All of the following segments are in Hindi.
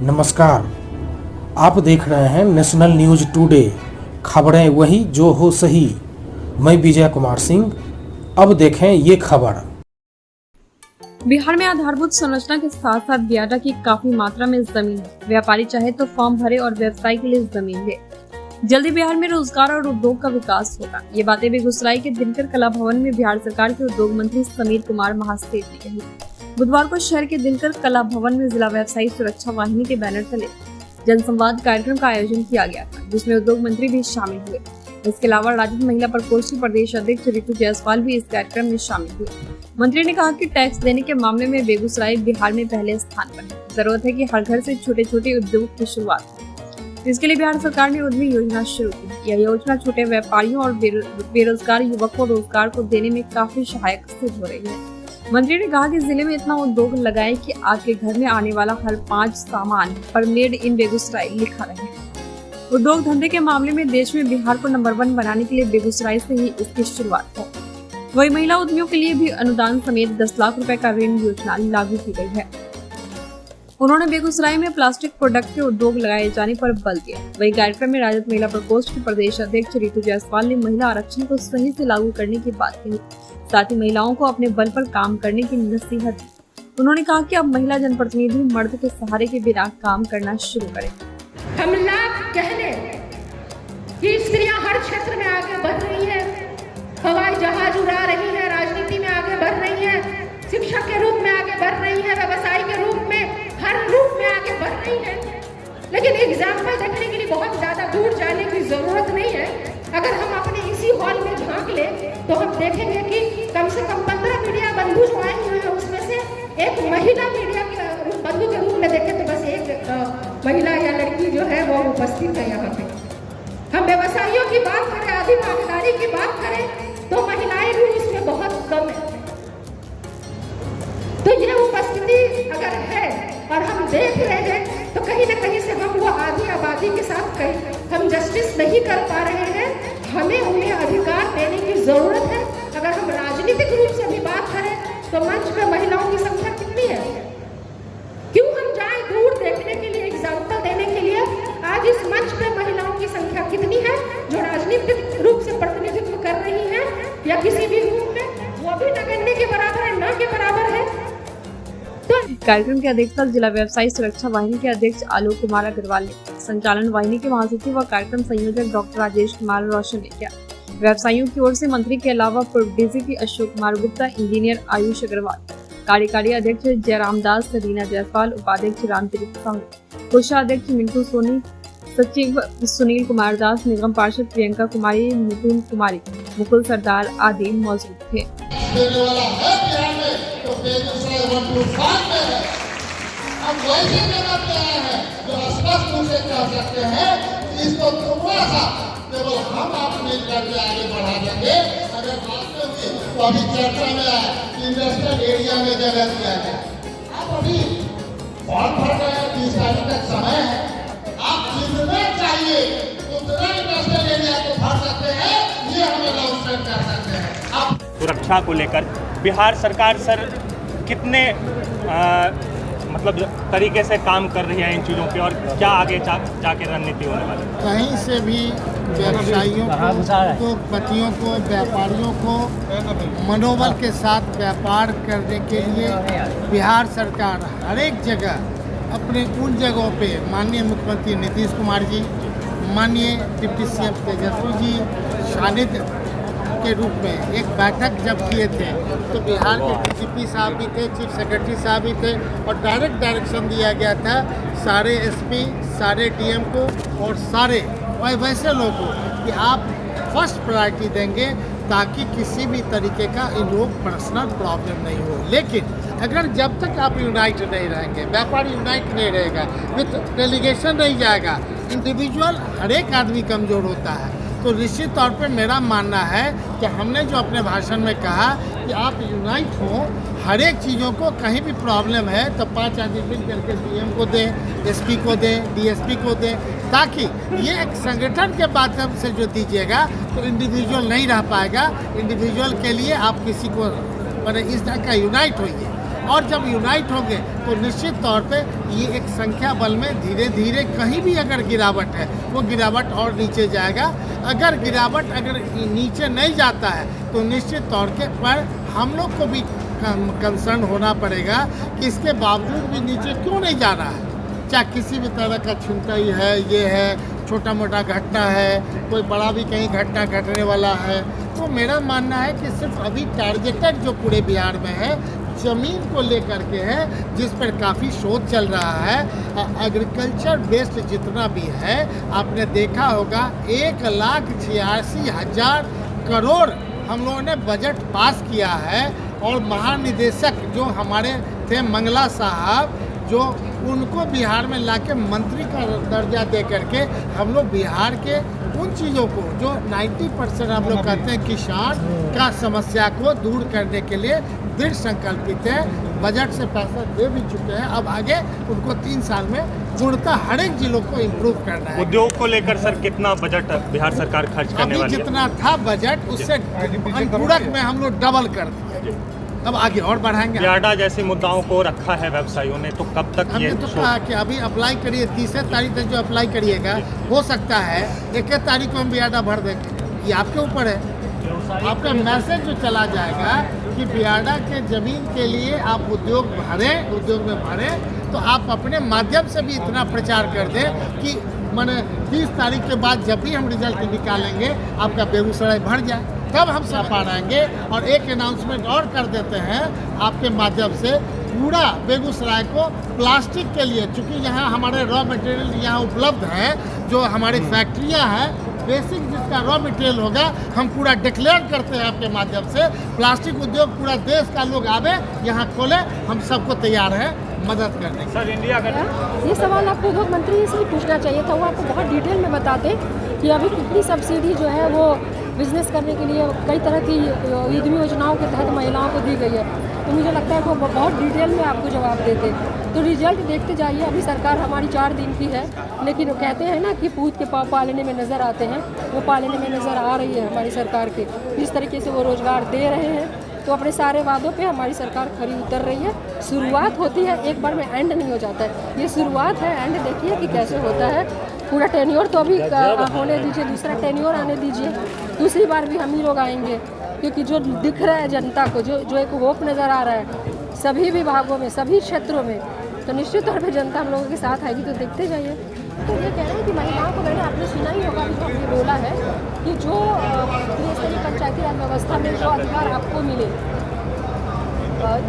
नमस्कार, आप देख रहे हैं नेशनल न्यूज टुडे। खबरें वही जो हो सही। मैं विजय कुमार सिंह। अब देखें ये खबर। बिहार में आधारभूत संरचना के साथ साथ बियाडा की काफी मात्रा में जमीन है। व्यापारी चाहे तो फॉर्म भरे और व्यवसाय के लिए जमीन ले। जल्दी बिहार में रोजगार और उद्योग का विकास होगा। ये बातें बेगूसराय के दिनकर कला भवन में बिहार सरकार के उद्योग मंत्री समीर कुमार महासेठ ने कही। बुधवार को शहर के दिनकर कला भवन में जिला व्यवसायी सुरक्षा वाहिनी के बैनर तले जनसंवाद कार्यक्रम का आयोजन किया गया था, जिसमें उद्योग मंत्री भी शामिल हुए। इसके अलावा राजद महिला प्रकोष्ठ की प्रदेश अध्यक्ष ऋतु जायसवाल भी इस कार्यक्रम में शामिल हुए। मंत्री ने कहा कि टैक्स देने के मामले में बेगूसराय बिहार में पहले स्थान पर है। जरूरत है कि हर घर से छोटे छोटे उद्योग की शुरुआत हो। इसके लिए बिहार सरकार ने उद्यमी योजना शुरू की। यह योजना छोटे व्यापारियों और बेरोजगार युवकों को रोजगार को देने में काफी सहायक सिद्ध हो रही है। मंत्री ने कहा कि जिले में इतना उद्योग लगाए कि आपके घर में आने वाला हर 5 सामान पर मेड इन बेगूसराय लिखा रहे। उद्योग धंधे के मामले में देश में बिहार को नंबर 1 बनाने के लिए बेगूसराय से ही इसकी शुरुआत है। वही महिला उद्यमियों के लिए भी अनुदान समेत 10 लाख रुपए का ऋण योजना लागू की गई है। उन्होंने बेगूसराय में प्लास्टिक प्रोडक्ट के उद्योग लगाए जाने पर बल दिया। वही कार्यक्रम में राजद महिला प्रकोष्ठ की प्रदेश अध्यक्ष ऋतु जायसवाल ने महिला आरक्षण को सही से लागू करने की बात कही। साथ ही महिलाओं को अपने बल पर काम करने की नसीहत दी। उन्होंने कहा कि अब महिला जनप्रतिनिधि मर्द के सहारे के बिना काम करना शुरू करें। हम लाख कहने कि स्त्रियां हर क्षेत्र में आगे बढ़ रही हैं, हवाई जहाज उड़ा रही है, राजनीति में आगे बढ़ रही है, शिक्षक के रूप में आगे बढ़ रही है, व्यवसायी के रूप में, हर रूप में आगे बढ़ रही है। लेकिन एग्जाम्पल देखने के लिए बहुत ज्यादा दूर जाने की जरूरत नहीं है। अगर हम अपने इसी हॉल में झांक ले तो हम देखेंगे कि कम से कम 15 मीडिया बंधु जो आए हुए हैं, उसमें से एक महिला मीडिया के बंधु के रूप में देखें तो बस एक महिला या लड़की जो है वो उपस्थित है यहाँ पे। हम व्यवसायियों की बात करें, आधी भागीदारी की बात करें तो महिलाएं भी इसमें बहुत कम है। तो ये उपस्थिति अगर है और हम देख रहे हैं तो कहीं ना कहीं से हम वो आधी आबादी के साथ हम जस्टिस नहीं कर पा रहे हैं। हमें उन्हें अधिकार देने की जरूरत है। अगर हम राजनीतिक रूप से भी बात करें तो मंच पे महिलाओं की संख्या कितनी है? क्यों हम जाए दूर देखने के लिए, एग्जाम्पल देने के लिए? आज इस मंच पे महिलाओं की संख्या कितनी है जो राजनीतिक रूप से प्रतिनिधित्व कर रही है या किसी भी रूप में? वो भी नगण्य के बराबर है, न के बराबर है। कार्यक्रम की अध्यक्षता जिला व्यवसायी सुरक्षा वाहिनी के अध्यक्ष आलोक कुमार अग्रवाल ने, संचालन वाहिनी के महासचिव व कार्यक्रम संयोजक डॉक्टर राजेश कुमार रोशन ने किया। व्यवसायियों की ओर से मंत्री के अलावा पूर्व डीजीपी अशोक कुमार गुप्ता, इंजीनियर आयुष अग्रवाल, कार्यकारी अध्यक्ष जयराम दास, रीना जायसवाल, उपाध्यक्ष रामचरित साहू, कोषाध्यक्ष मिंटू सोनी, सचिव सुनील कुमार दास, निगम पार्षद प्रियंका कुमारी, मिथुन कुमारी, मुकुल सरदार आदि मौजूद थे। हम वैसे जगह पे आए हैं जो स्पष्ट रूप से कह सकते हैं कि इसको थोड़ा सा केवल हम आप मिल करके आगे बढ़ा देंगे। अगर बात में हुई तो अभी चर्चा में आया कि इंडस्ट्रियल एरिया में जगह दिया गया। आप अभी फॉर्म भर रहे हैं, 30 तारीख तक समय है। आप जितना चाहिए उतना इंडस्ट्रियल एरिया को भर सकते हैं, ये हम अनाउंसमेंट कर सकते हैं। आप सुरक्षा को लेकर बिहार सरकार सर कितने मतलब तरीके से काम कर रही है इन चीज़ों पे, और क्या आगे जाके रणनीति होने वाली है? कहीं से भी व्यवसायियों को, उद्योगपतियों को, व्यापारियों को मनोबल के साथ व्यापार करने के लिए बिहार सरकार हर एक जगह अपने उन जगहों पे माननीय मुख्यमंत्री नीतीश कुमार जी, माननीय डिप्टी सीएम तेजस्वी जी सानिध्य के रूप में एक बैठक जब किए थे तो बिहार के डीजीपी साहब भी थे, चीफ सेक्रेटरी साहब भी थे और डायरेक्ट डायरेक्शन दिया गया था सारे एसपी, सारे डीएम को और सारे वैसे लोगों को कि आप फर्स्ट प्रायोरिटी देंगे ताकि किसी भी तरीके का इन लोग पर्सनल प्रॉब्लम नहीं हो। लेकिन अगर जब तक आप यूनाइट नहीं रहेंगे, व्यापारी यूनाइट नहीं रहेगा, विद डेलीगेशन नहीं जाएगा, इंडिविजुअल हर एक आदमी कमज़ोर होता है। तो निश्चित तौर पे मेरा मानना है कि हमने जो अपने भाषण में कहा कि आप यूनाइट हों, हर एक चीज़ों को कहीं भी प्रॉब्लम है तो 5 आदमी मिल करके डीएम को दें, एसपी को दें, डीएसपी को दें, ताकि ये एक संगठन के माध्यम से जो दीजिएगा तो इंडिविजुअल नहीं रह पाएगा। इंडिविजुअल के लिए आप किसी को मैंने इस तरह का यूनाइट होइए। और जब यूनाइट होंगे तो निश्चित तौर पे ये एक संख्या बल में धीरे धीरे कहीं भी अगर गिरावट है वो गिरावट और नीचे जाएगा। अगर गिरावट अगर नीचे नहीं जाता है तो निश्चित तौर के पर हम लोग को भी कंसर्न होना पड़ेगा कि इसके बावजूद भी नीचे क्यों नहीं जा रहा है। चाहे किसी भी तरह का छिनतई है, ये है, छोटा मोटा घटना है, कोई बड़ा भी कहीं घटना घटने वाला है, तो मेरा मानना है कि सिर्फ अभी टारगेटेड जो पूरे बिहार में है ज़मीन को लेकर के है, जिस पर काफ़ी शोध चल रहा है। एग्रीकल्चर बेस्ड जितना भी है आपने देखा होगा 1,86,000 करोड़ हम लोगों ने बजट पास किया है। और महानिदेशक जो हमारे थे मंगला साहब, जो उनको बिहार में लाके मंत्री का दर्जा दे करके हम लोग बिहार के उन चीज़ों को जो 90% हम लोग कहते हैं किसान का समस्या को दूर करने के लिए दृढ़ संकल्पित है। बजट से पैसा दे भी चुके हैं, अब आगे उनको 3 साल में पूर्णतः हर एक जिलों को इम्प्रूव करना है। उद्योग को लेकर सर कितना बजट बिहार सरकार खर्च करने वाली है? जितना था बजट उससे अनुपूरक में हम लोग डबल कर दिए, अब आगे और बढ़ाएंगे। बियाडा जैसे मुद्दाओं को रखा है व्यवसायियों ने, तो कब तक हमने तो कहा कि अभी अप्लाई करिए, 30 तारीख तक जो अप्लाई करिएगा, हो सकता है 1 तारीख को हम बियाडा भर देंगे। ये आपके ऊपर है। आपका मैसेज जो चला जाएगा कि बियाडा के ज़मीन के लिए आप उद्योग में भरें, तो आप अपने माध्यम से भी इतना प्रचार कर दें कि माने 30 तारीख के बाद जब भी हम रिजल्ट निकालेंगे आपका बेगूसराय भर जाए, तब हम सब पाएंगे। और एक अनाउंसमेंट और कर देते हैं आपके माध्यम से, पूरा बेगूसराय को प्लास्टिक के लिए, चूँकि यहाँ हमारे रॉ मटेरियल यहाँ उपलब्ध है, जो हमारी फैक्ट्रियाँ हैं, बेसिक जिसका रॉ मटेरियल होगा हम पूरा डिक्लेयर करते हैं आपके माध्यम से। प्लास्टिक उद्योग पूरा देश का लोग आवे यहाँ खोले, हम सबको तैयार हैं मदद करने। सर इंडिया का ये सवाल आपको उद्योग मंत्री इसलिए पूछना चाहिए था, वो आपको बहुत डिटेल में बताते कि अभी कितनी सब्सिडी जो है वो बिज़नेस करने के लिए कई तरह की उद्यमी योजनाओं के तहत महिलाओं को दी गई है। तो मुझे लगता है वो बहुत डिटेल में आपको जवाब देते। तो रिजल्ट देखते जाइए। अभी सरकार हमारी 4 दिन की है, लेकिन वो कहते हैं ना कि पूत के पाँव पालने में नज़र आते हैं, वो पालने में नज़र आ रही है हमारी सरकार के। जिस तरीके से वो रोज़गार दे रहे हैं, तो अपने सारे वादों पे हमारी सरकार खरी उतर रही है। शुरुआत होती है, एक बार में एंड नहीं हो जाता है, ये शुरुआत है। एंड देखिए कि कैसे होता है। पूरा टेन्योर तो अभी होने दीजिए, दूसरा टेन्योर आने दीजिए, दूसरी बार भी हम ही लोग आएंगे। क्योंकि जो दिख रहा है जनता को, जो एक होप नज़र आ रहा है सभी विभागों में, सभी क्षेत्रों में, तो निश्चित तौर पे जनता हम लोगों के साथ आएगी। तो देखते जाइए। तो ये कह रहे हैं कि महिलाओं को, मैंने आपने सुना ही होगा जो हमने बोला है कि जो त्रिस्तरीय पंचायती राज व्यवस्था में जो अधिकार आपको मिले,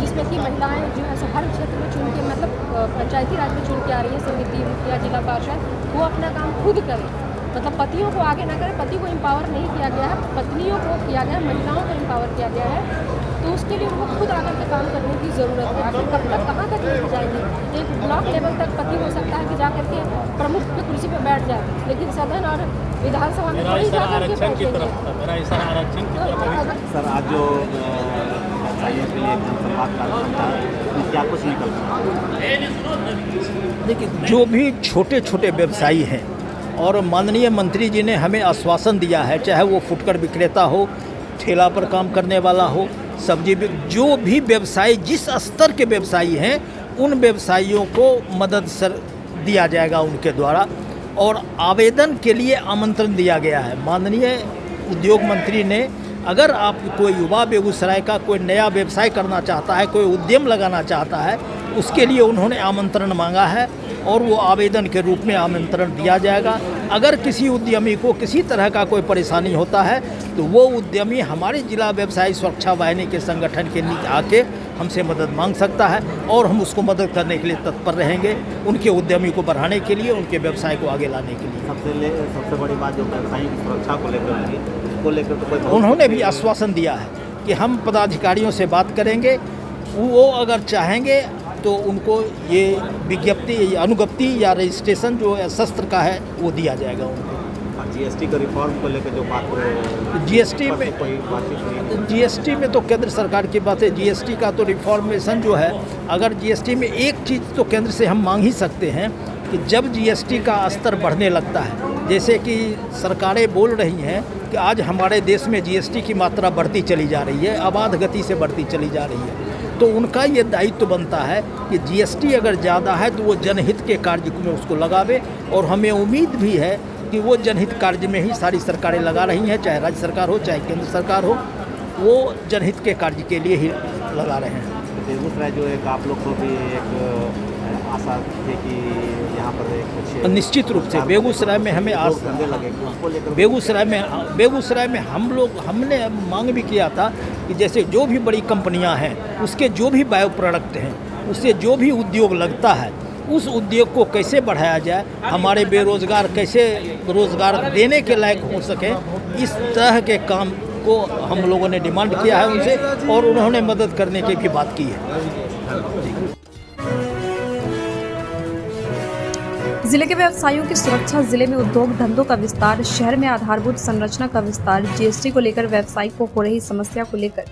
जिसमें कि महिलाएं जो है सो हर क्षेत्र में चुन के, मतलब पंचायती राज में चुन के आ रही है, समिति, मुखिया, जिला पार्षद, वो अपना काम खुद करें। मतलब पतियों को आगे ना करें। पति को एम्पावर नहीं किया गया है, पत्नियों को किया गया है, महिलाओं को एम्पावर किया गया है। तो उसके लिए उनको खुद आकर के काम करने की ज़रूरत है। आखिर कब तक, कहाँ तक लेके जाएंगे? एक ब्लॉक लेवल तक पति हो सकता है कि जा करके प्रमुख की कुर्सी पर बैठ जाए, लेकिन सदन और विधानसभा में थोड़ी जा करके बैठेंगे। सर आज जो व्यवसायियों के लिए संवाद कार्यक्रम था, क्या कुछ निकल रहा है? देखिए, जो भी छोटे छोटे व्यवसायी हैं, और माननीय मंत्री जी ने हमें आश्वासन दिया है, चाहे वो फुटकर विक्रेता हो, ठेला पर काम करने वाला हो, सब्जी, जो भी व्यवसायी, जिस स्तर के व्यवसायी हैं, उन व्यवसायियों को मदद सर दिया जाएगा उनके द्वारा। और आवेदन के लिए आमंत्रण दिया गया है। माननीय उद्योग मंत्री ने, अगर आप कोई युवा बेगूसराय का कोई नया व्यवसाय करना चाहता है, कोई उद्यम लगाना चाहता है, उसके लिए उन्होंने आमंत्रण मांगा है और वो आवेदन के रूप में आमंत्रण दिया जाएगा। अगर किसी उद्यमी को किसी तरह का कोई परेशानी होता है तो वो उद्यमी हमारे जिला व्यवसायी सुरक्षा वाहिनी के संगठन के नीचे आके हमसे मदद मांग सकता है और हम उसको मदद करने के लिए तत्पर रहेंगे, उनके उद्यमी को बढ़ाने के लिए, उनके व्यवसाय को आगे लाने के लिए। सबसे बड़ी बात जो व्यवसायी की सुरक्षा को लेकर होगी, उसको लेकर तो कोई, उन्होंने भी आश्वासन दिया है कि हम पदाधिकारियों से बात करेंगे, वो अगर चाहेंगे तो उनको ये विज्ञप्ति, अनुज्ञप्ति या रजिस्ट्रेशन जो शस्त्र का है वो दिया जाएगा उनको। जीएसटी का रिफॉर्म को लेकर जो बात हो, जीएसटी में तो केंद्र सरकार की बात है। जीएसटी का तो रिफॉर्मेशन जो है, अगर जीएसटी में एक चीज़ तो केंद्र से हम मांग ही सकते हैं कि जब जीएसटी का स्तर बढ़ने लगता है, जैसे कि सरकारें बोल रही हैं कि आज हमारे देश में जीएसटी की मात्रा बढ़ती चली जा रही है, अबाध गति से बढ़ती चली जा रही है, तो तो उनका ये दायित्व बनता है कि जीएसटी अगर ज़्यादा है तो वो जनहित के कार्य में उसको लगावे, और हमें उम्मीद भी है कि वो जनहित कार्य में ही सारी सरकारें लगा रही हैं, चाहे राज्य सरकार हो चाहे केंद्र सरकार हो, वो जनहित के कार्य के लिए ही लगा रहे हैं। बेगूसराय जो एक आप लोग को भी एक आशा थी कि यहाँ पर कुछ निश्चित रूप से बेगूसराय में हमें धंधे लगे, उसको लेकर बेगूसराय में हमने मांग भी किया था कि जैसे जो भी बड़ी कंपनियां हैं उसके जो भी बायो प्रोडक्ट हैं, उससे जो भी उद्योग लगता है उस उद्योग को कैसे बढ़ाया जाए, हमारे बेरोजगार कैसे रोजगार देने के लायक हो सके, इस तरह के काम को हम लोगों ने डिमांड किया है उनसे, और उन्होंने मदद करने की भी बात की है। जिले के व्यवसायियों की सुरक्षा, जिले में उद्योग धंधों का विस्तार, शहर में आधारभूत संरचना का विस्तार, जीएसटी को लेकर व्यवसायियों को हो रही समस्या को लेकर